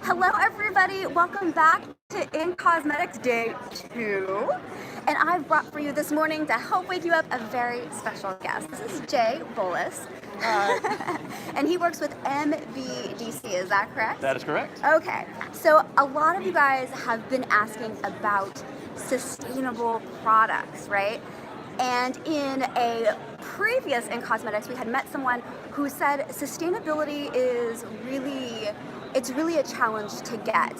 Hello everybody, welcome back to In Cosmetics Day 2. And I've brought for you this morning to help wake you up a very special guest. This is Bolus. And he works with MBDC, is that correct? That is correct. Okay, so a lot of you guys have been asking about sustainable products, right? And in a previous In Cosmetics, we had met someone who said sustainability is really a challenge to get.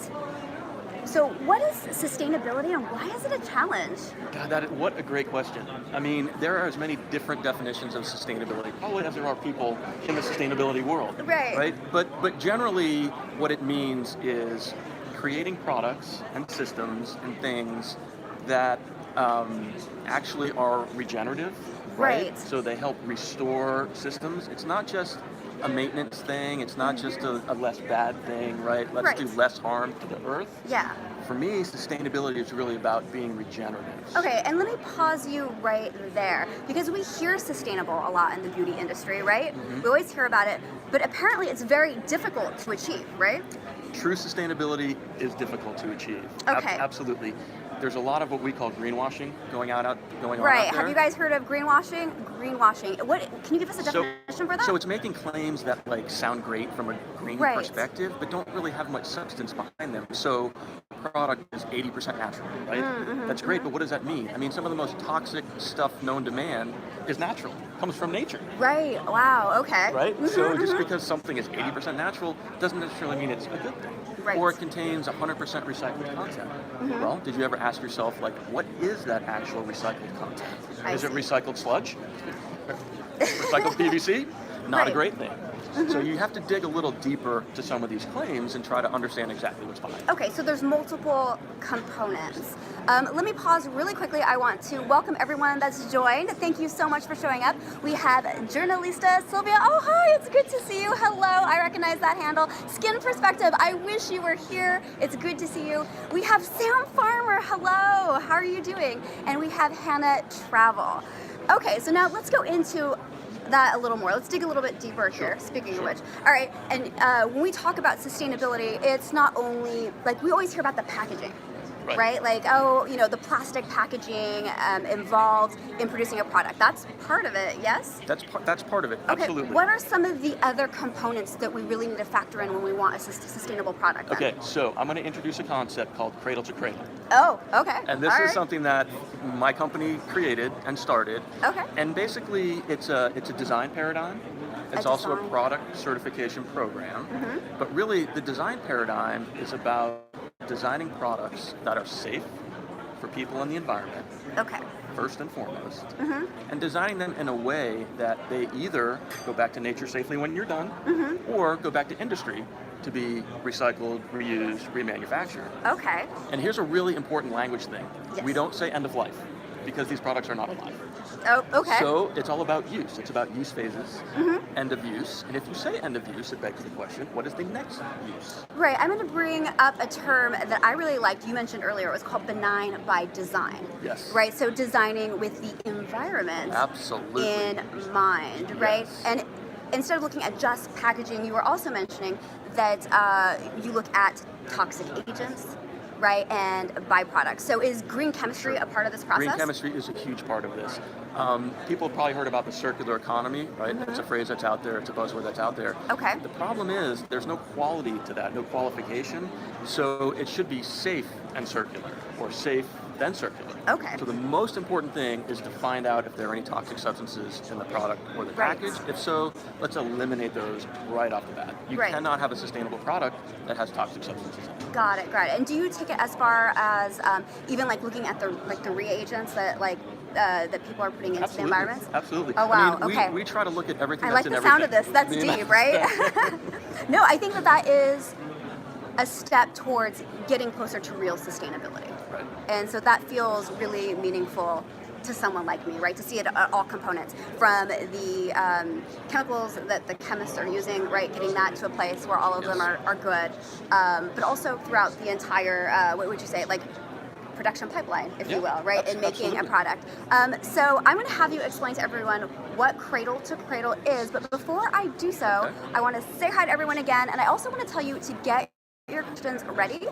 So what is sustainability and why is it a challenge? God, what a great question. I mean, there are as many different definitions of sustainability, probably as there are people in the sustainability world. Right. But generally, what it means is creating products and systems and things that actually are regenerative, right? So they help restore systems. It's not just a maintenance thing. It's not just a less bad thing, right? Let's do less harm to the earth. Yeah. For me, sustainability is really about being regenerative. Okay, and let me pause you right there, because we hear sustainable a lot in the beauty industry, right? Mm-hmm. We always hear about it, but apparently it's very difficult to achieve, right? True sustainability is difficult to achieve. Okay. Absolutely. There's a lot of what we call greenwashing going on out there. Right. Have you guys heard of greenwashing? Greenwashing. What? Can you give us a definition for that? So it's making claims that sound great from a green perspective, but don't really have much substance behind them. So product is 80% natural, right? Mm-hmm, That's great, but what does that mean? I mean, some of the most toxic stuff known to man is natural, comes from nature. Right. Wow. Okay. Right? Mm-hmm, so just because something is 80% natural doesn't necessarily mean it's a good thing. Right. Or it contains 100% recycled content. Mm-hmm. Well, did you ever ask yourself, what is that actual recycled content? Is it recycled sludge? Recycled PVC? Not a great thing. Mm-hmm. So you have to dig a little deeper to some of these claims and try to understand exactly what's behind it. Okay, so there's multiple components. Let me pause really quickly. I want to welcome everyone that's joined. Thank you so much for showing up. We have journalista Sylvia. Oh, hi, it's good to see you. Hello, I recognize that handle. Skin Perspective, I wish you were here. It's good to see you. We have Sam Farmer. Hello, how are you doing? And we have Hannah Travel. Okay, so now let's go into that a little more. Let's dig a little bit deeper here, speaking of which. All right, and when we talk about sustainability, it's not only, we always hear about the packaging, right? The plastic packaging involved in producing a product. That's part of it, yes? That's part of it, okay, absolutely. What are some of the other components that we really need to factor in when we want a sustainable product then? Okay, so I'm going to introduce a concept called Cradle to Cradle. Oh, okay. And this is something that my company created and started. Okay. And basically, it's a design paradigm. It's also a product certification program. Mm-hmm. But really, the design paradigm is about designing products that are safe for people and the environment. Okay. First and foremost. Mm-hmm. And designing them in a way that they either go back to nature safely when you're done, mm-hmm. or go back to industry to be recycled, reused, remanufactured. Okay. And here's a really important language thing. Yes. We don't say end of life, because these products are not alive. Oh, okay. So it's all about use. It's about use phases, mm-hmm. end of use. And if you say end of use, it begs the question, what is the next use? Right. I'm going to bring up a term that I really liked. You mentioned earlier. It was called benign by design. Yes. Right. So designing with the environment in mind, right? Yes. And instead of looking at just packaging, you were also mentioning that you look at toxic agents, right, and byproducts. So is green chemistry a part of this process? Green chemistry is a huge part of this. People have probably heard about the circular economy, right? Mm-hmm. It's a phrase that's out there. It's a buzzword that's out there. Okay. The problem is there's no quality to that, no qualification. So it should be safe and circular, or safe then circular. Okay. So the most important thing is to find out if there are any toxic substances in the product or the package. If so, let's eliminate those right off the bat. You cannot have a sustainable product that has toxic substances in it. Got it. And do you take it as far as even looking at the reagents that that people are putting into the environments? Absolutely. Oh wow. I mean, we try to look at everything. I like the sound of this. That's deep, right? No, I think that is a step towards getting closer to real sustainability. Right. And so that feels really meaningful to someone like me, right? To see it at all components, from the chemicals that the chemists are using, right? Getting that to a place where all of them are good, but also throughout the entire, what would you say, production pipeline, if you will, right, in making a product. So I'm going to have you explain to everyone what Cradle to Cradle is, but before I do so, I want to say hi to everyone again, and I also want to tell you to get your questions ready,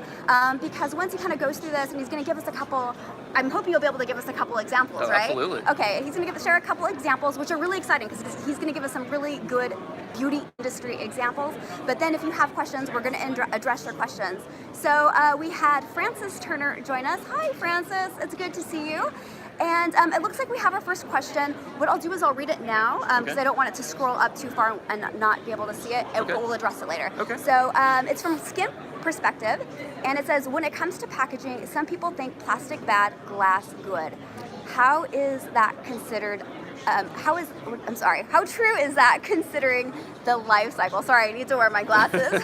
because once he kind of goes through this and he's going to give us a couple, I'm hoping you'll be able to give us a couple examples, Oh, right? absolutely. Okay, he's going to share a couple examples, which are really exciting because he's going to give us some really good beauty industry examples. But then if you have questions, we're going to address your questions. So we had Francis Turner join us. Hi, Francis. It's good to see you. And it looks like we have our first question. What I'll do is I'll read it now because I don't want it to scroll up too far and not be able to see it, and we'll address it later. Okay. So it's from Skin Perspective, and it says, when it comes to packaging, some people think plastic bad, glass good. How is that considered? How true is that considering the life cycle? Sorry, I need to wear my glasses.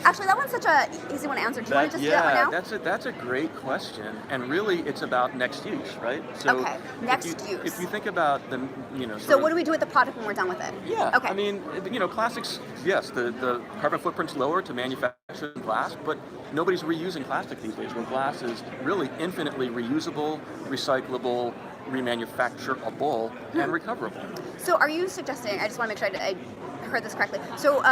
Actually, that one's such an easy one to answer. Do you want to just do that one now? That's a great question, and really, it's about next use, right? So okay, next use. If you think about the, So what do we do with the product when we're done with it? Yeah. Okay. I mean, plastics. Yes, the carbon footprint's lower to manufacture glass, but nobody's reusing plastic these days. When glass is really infinitely reusable, recyclable, remanufacturable, and recoverable. So are you suggesting? I just want to make sure I heard this correctly. So,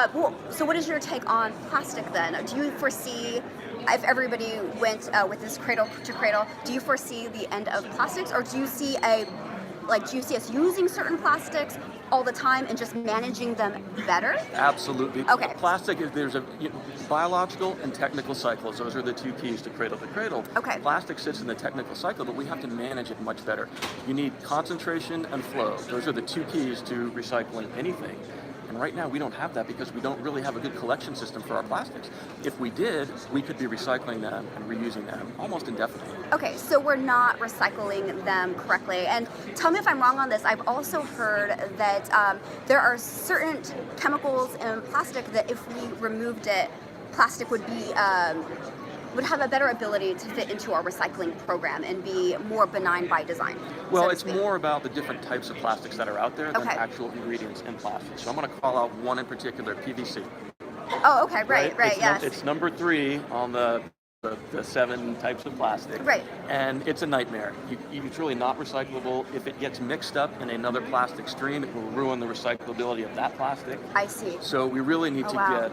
so what is your take on plastic then? Do you foresee, if everybody went with this cradle to cradle, do you foresee the end of plastics, or do you see us using certain plastics all the time and just managing them better? Absolutely. Okay. Plastic is there's a biological and technical cycles. Those are the two keys to cradle to cradle. Okay. Plastic sits in the technical cycle, but we have to manage it much better. You need concentration and flow. Those are the two keys to recycling anything. And right now we don't have that because we don't really have a good collection system for our plastics. If we did, we could be recycling them and reusing them almost indefinitely. Okay, so we're not recycling them correctly. And tell me if I'm wrong on this. I've also heard that there are certain chemicals in plastic that if we removed it, plastic would have a better ability to fit into our recycling program and be more benign by design. Well, it's more about the different types of plastics that are out there than Okay. actual ingredients in plastic. So I'm going to call out one in particular, PVC. Oh, okay, right, yes. It's number 3 on the 7 types of plastic. Right. And it's a nightmare. It's really not recyclable. If it gets mixed up in another plastic stream, it will ruin the recyclability of that plastic. I see. So we really need to wow. get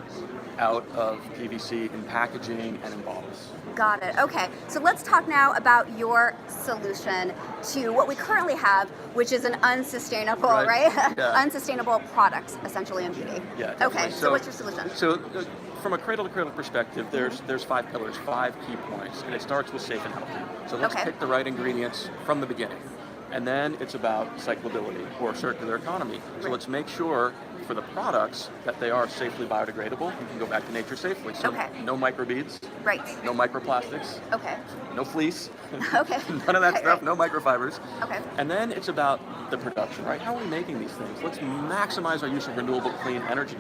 out of PVC in packaging and in bottles. Got it. Okay, so let's talk now about your solution to what we currently have, which is an unsustainable, right? Yeah. Unsustainable products, essentially, in beauty. Yeah, definitely. Okay, so what's your solution? So from a cradle-to-cradle perspective, there's 5 pillars, 5 key points, and it starts with safe and healthy. So let's pick the right ingredients from the beginning. And then it's about cyclability or circular economy. So let's make sure for the products that they are safely biodegradable and can go back to nature safely. So no microbeads, no microplastics, no fleece, none of that stuff, no microfibers. And then it's about the production, right? How are we making these things? Let's maximize our use of renewable clean energy.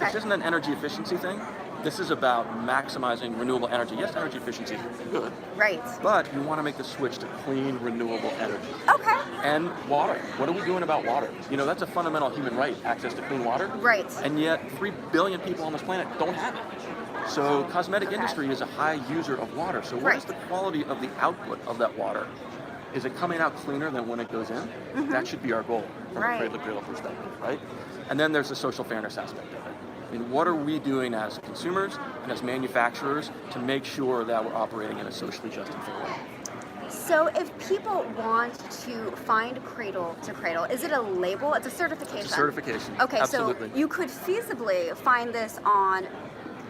This isn't an energy efficiency thing. This is about maximizing renewable energy. Yes, energy efficiency is good. Right. But you want to make the switch to clean, renewable energy. Okay. And water. What are we doing about water? That's a fundamental human right, access to clean water. Right. And yet 3 billion people on this planet don't have it. So cosmetic industry is a high user of water. So what is the quality of the output of that water? Is it coming out cleaner than when it goes in? That should be our goal from a cradle-to-cradle perspective, right? And then there's the social fairness aspect of it. I mean, what are we doing as consumers and as manufacturers to make sure that we're operating in a socially just and fair way? So if people want to find Cradle to Cradle, is it a label? It's a certification? It's a certification. Okay, absolutely. So you could feasibly find this on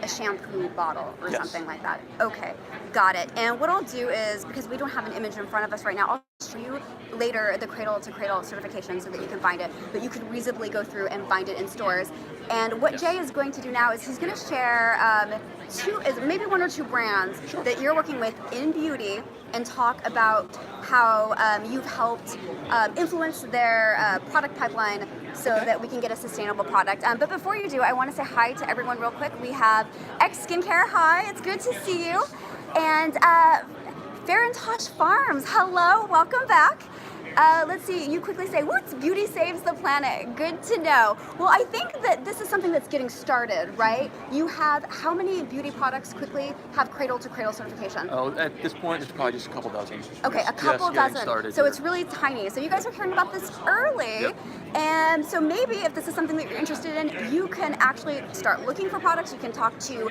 a shampoo bottle or something like that. Okay, got it. And what I'll do is, because we don't have an image in front of us right now, I'll show you later the Cradle to Cradle certification so that you can find it, but you could reasonably go through and find it in stores. And what Jay is going to do now is he's going to share maybe 1 or 2 brands that you're working with in beauty and talk about how you've helped influence their product pipeline so that we can get a sustainable product. But before you do, I want to say hi to everyone real quick. We have X Skincare. Hi, it's good to see you. And Fair and Tosh Farms. Hello, welcome back. Let's see, you quickly say, whoops, beauty saves the planet. Good to know. Well, I think that this is something that's getting started, right? You have, how many beauty products quickly have Cradle to Cradle certification? Oh, at this point, it's probably just a couple dozen. Okay, a couple dozen. Started so here. it's really tiny. So you guys are hearing about this early. Yep. And so maybe if this is something that you're interested in, you can actually start looking for products. You can talk to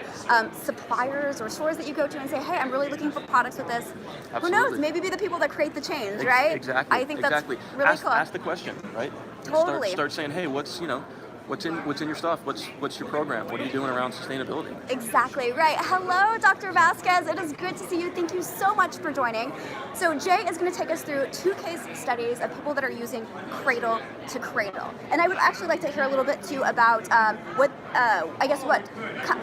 suppliers or stores that you go to and say, hey, I'm really looking for products with this. Absolutely. Who knows? Maybe be the people that create the change, right? Exactly. I think that's really cool. Ask the question, right? Totally. Start saying, hey, what's in your stuff? What's your program? What are you doing around sustainability? Exactly right. Hello, Dr. Vasquez. It is good to see you. Thank you so much for joining. So Jay is going to take us through 2 case studies of people that are using Cradle to Cradle. And I would actually like to hear a little bit too about what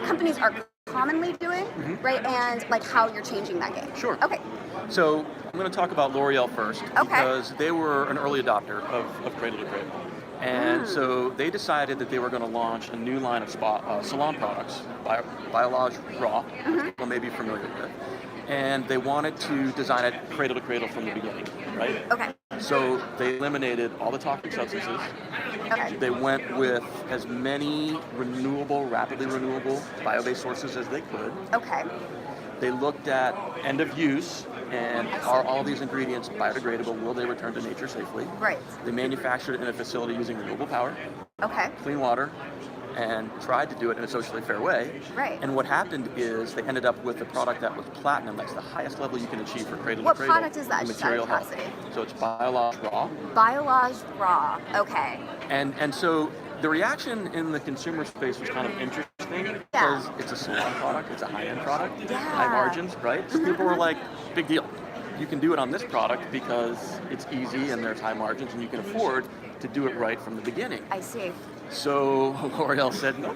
companies are commonly doing, right? And like how you're changing that game. Sure. Okay. So I'm going to talk about L'Oreal first because they were an early adopter of Cradle to Cradle. And so they decided that they were going to launch a new line of salon products, Biolage Raw, which people may be familiar with. And they wanted to design it cradle to cradle from the beginning, right? Okay. So they eliminated all the toxic substances. Okay. They went with as many rapidly renewable bio-based sources as they could. Okay. They looked at end of use and are all these ingredients biodegradable? Will they return to nature safely? Right. They manufactured it in a facility using renewable power, Okay. clean water, and tried to do it in a socially fair way. Right. And what happened is they ended up with a product that was platinum. That's the highest level you can achieve for cradle What to cradle. product is that? in Just out of material health. curiosity. So it's Biolage Raw. Biolage Raw. Okay. And so the reaction in the consumer space was kind of interesting because it's a salon product, it's a high-end product, high margins, right? So people were like, big deal. You can do it on this product because it's easy and there's high margins and you can afford to do it right from the beginning. I see. So L'Oreal said, no,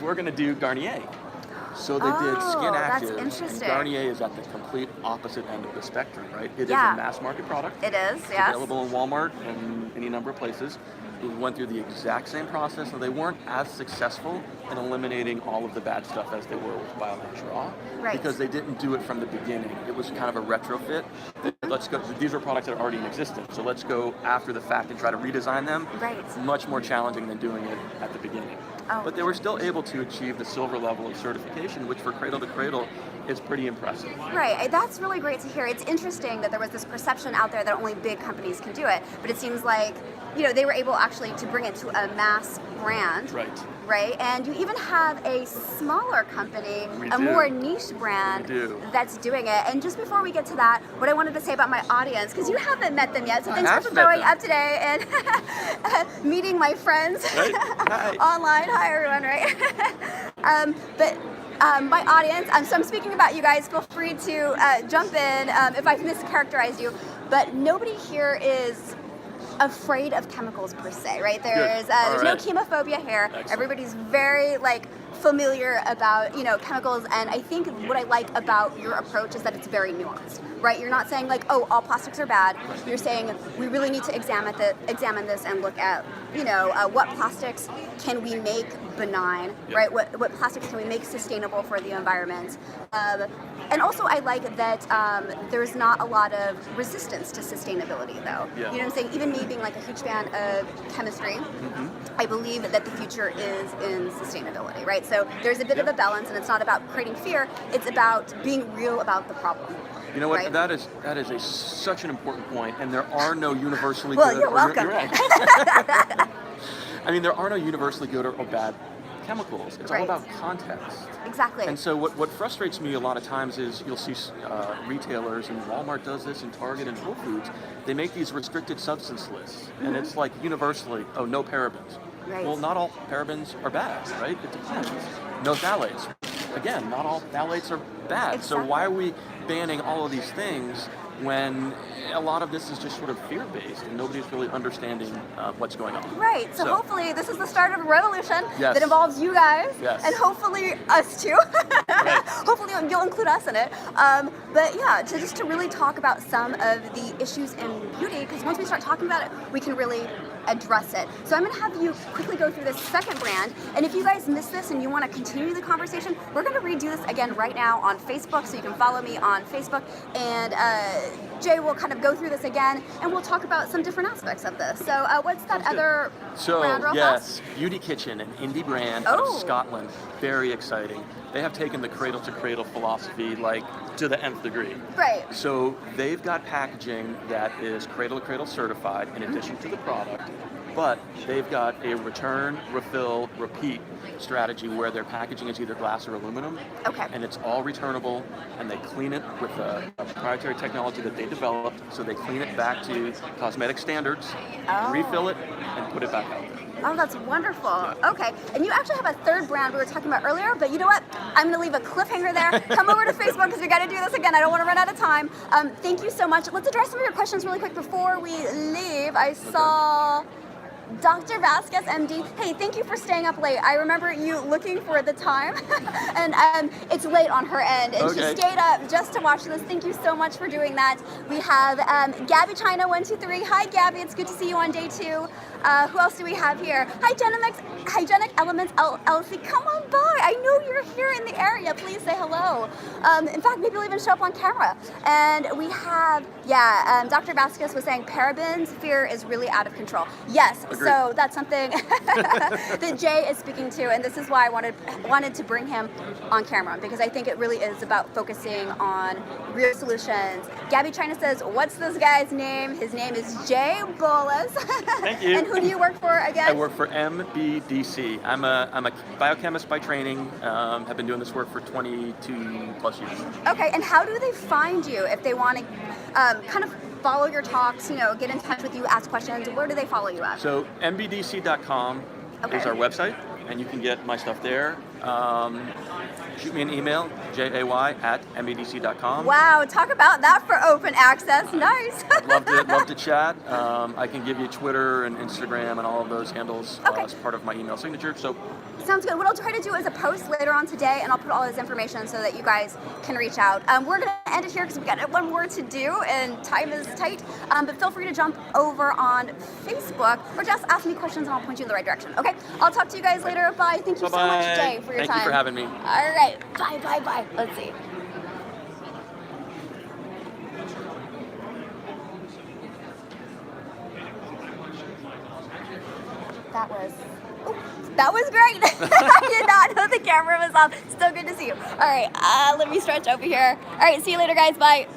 we're going to do Garnier. So they did Skin Active. That's interesting. And Garnier is at the complete opposite end of the spectrum, right? It is a mass market product. It is, It's yes. available in Walmart and any number of places. We went through the exact same process, so they weren't as successful in eliminating all of the bad stuff as they were with Biolage Raw, because they didn't do it from the beginning. It was kind of a retrofit. Let's go. These are products that are already in existence, so let's go after the fact and try to redesign them. Right. It's much more challenging than doing it at the beginning. Oh. But they were still able to achieve the silver level of certification, which for Cradle to Cradle is pretty impressive. Right, that's really great to hear. It's interesting that there was this perception out there that only big companies can do it, but it seems like, they were able actually to bring it to a mass brand. Right, and you even have a smaller company, more niche brand that's doing it. And just before we get to that, what I wanted to say about my audience, because you haven't met them yet, so thanks for showing up today and meeting my friends online. Hi everyone, my audience, so I'm speaking about you guys. Feel free to jump in if I've mischaracterized you, but nobody here is afraid of chemicals per se, right? There's no chemophobia here. Excellent. Everybody's very familiar about chemicals, and I think what I like about your approach is that it's very nuanced, right? You're not saying all plastics are bad. You're saying we really need to examine this and look at what plastics can we make benign, right? What plastics can we make sustainable for the environment? And also I like that there's not a lot of resistance to sustainability though. You know what I'm saying? Even me being a huge fan of chemistry, I believe that the future is in sustainability, right? So there's a bit of a balance, and it's not about creating fear, it's about being real about the problem. You know what? Right? That is such an important point, and there are no universally well, good. You're welcome. You're right. I mean, there are no universally good or bad chemicals. It's all about context. Exactly. And so what frustrates me a lot of times is you'll see retailers, and Walmart does this, and Target and Whole Foods, they make these restricted substance lists, and it's universally, no parabens. Right. Well, not all parabens are bad, right? It depends. No phthalates. Again, not all phthalates are bad. Exactly. So why are we banning all of these things when a lot of this is just sort of fear-based and nobody's really understanding what's going on? Right. So hopefully this is the start of a revolution Yes. that involves you guys Yes. and hopefully us too. Right. Hopefully you'll include us in it. But yeah, to really talk about some of the issues in beauty, because once we start talking about it, we can really address it. So I'm gonna have you quickly go through this second brand, and if you guys missed this and you wanna continue the conversation, we're gonna redo this again right now on Facebook, so you can follow me on Facebook, and Jay will kind of go through this again, and we'll talk about some different aspects of this. So what's that other brand real fast? Beauty Kitchen, an indie brand out of Scotland, very exciting. They have taken the cradle to cradle philosophy like to the nth degree. Right. So they've got packaging that is cradle to cradle certified in addition to the product, but they've got a return, refill, repeat strategy where their packaging is either glass or aluminum. Okay. And it's all returnable, and they clean it with a proprietary technology that they developed. So they clean it back to cosmetic standards, refill it, and put it back out there. Oh, that's wonderful. Okay, and you actually have a third brand we were talking about earlier, but you know what? I'm gonna leave a cliffhanger there. Come over to Facebook because we gotta do this again. I don't wanna run out of time. Thank you so much. Let's address some of your questions really quick before we leave. I saw Dr. Vasquez, MD. Hey, thank you for staying up late. I remember you looking for the time, and it's late on her end, and she stayed up just to watch this. Thank you so much for doing that. We have Gabby China 123. Hi, Gabby. It's good to see you on day 2. Who else do we have here? Hygienic Elements LLC. Come on by. I know you're here in the area. Please say hello. In fact, maybe you'll even show up on camera. And we have, Dr. Vasquez was saying parabens fear is really out of control. Yes. Agreed. So that's something that Jay is speaking to, and this is why I wanted to bring him on camera, because I think it really is about focusing on real solutions. Gabby China says, what's this guy's name? His name is Jay Bolus. Thank you. And who do you work for again? I work for MBDC. I'm a biochemist by training. Have been doing this work for 22 plus years. Okay, and how do they find you if they want to kind of follow your talks, get in touch with you, ask questions? Where do they follow you at? So mbdc.com is our website, and you can get my stuff there. Shoot me an email, jay@mbdc.com. Wow, talk about that for open access. Nice. love to chat. I can give you Twitter and Instagram and all of those handles as part of my email signature. So sounds good. What I'll try to do is a post later on today, and I'll put all this information so that you guys can reach out. We're going to end it here because we've got one more to do, and time is tight. But feel free to jump over on Facebook or just ask me questions, and I'll point you in the right direction. Okay? I'll talk to you guys later. Bye. Thank you so much, Jay, for your time. Thank you for having me. All right. Bye. Let's see. That was great. I did not know the camera was off. Still good to see you. All right, let me stretch over here. All right, see you later, guys. Bye.